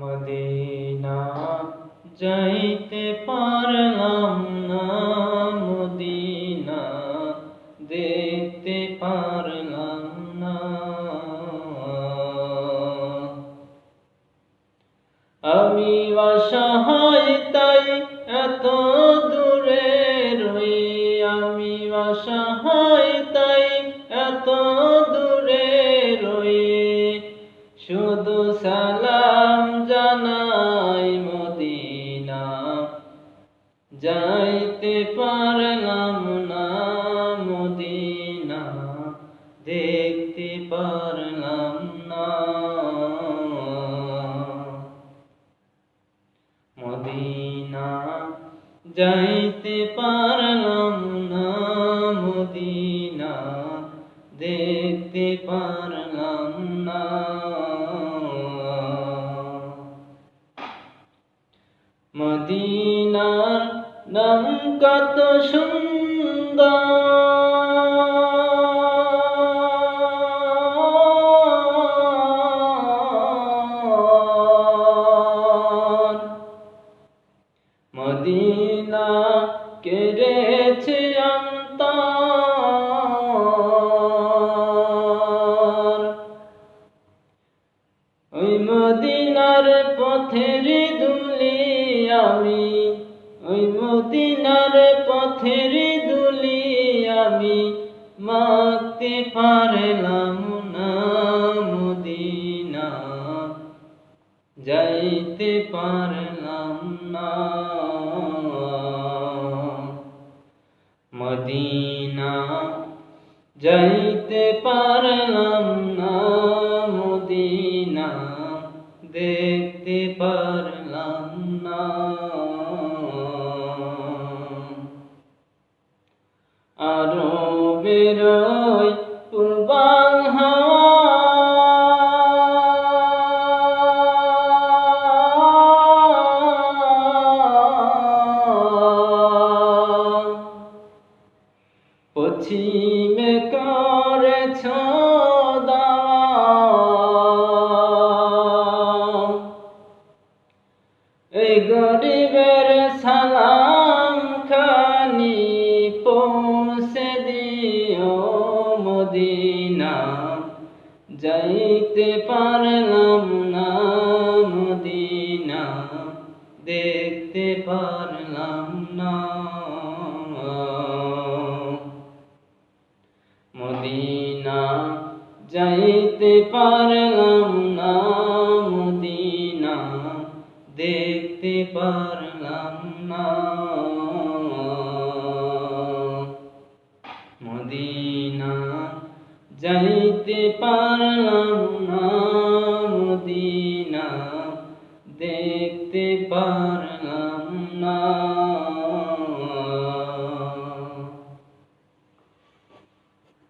Medina যাইতে পারলাম না, মদিনা দেখতে পারলাম না। আমি অসহায় তাই এত দূরে রই, আমি অসহায় তাই এত দূরে রই। শুধু সালাম জানাই মদিনা যাইতে পারলাম না, মদিনা দেখতে পারলাম না। মদিনা যাইতে পারলাম না, মদিনা দেখতে পারলাম না। মদিনার নাম কত সুন্দর, মদিনা কেড়েছে অন্তর। ওই মদিনার পথের ধুলি আমি, ওই মদিনার পথের ধুলি আমি মাখতে পারলাম না, মদিনা যাইতে পারলাম না। মদিনা যাইতে পারলাম না, মদিনা দেখতে পারলাম না। আরো বেরোয় পূর্বাং হাওয়া, পশ্চিমে করেছ দাওয়া। এই গরিবের সালাম খানি পৌঁছে দিও, মদিনা যাইতে পারলাম না, মদিনা দেখতে পারলাম না। মদিনা যাইতে পারলাম না, মদিনা দেখতে পারলাম না। মদিনা যাইতে পারলাম না, মদিনা দেখতে পারলাম না।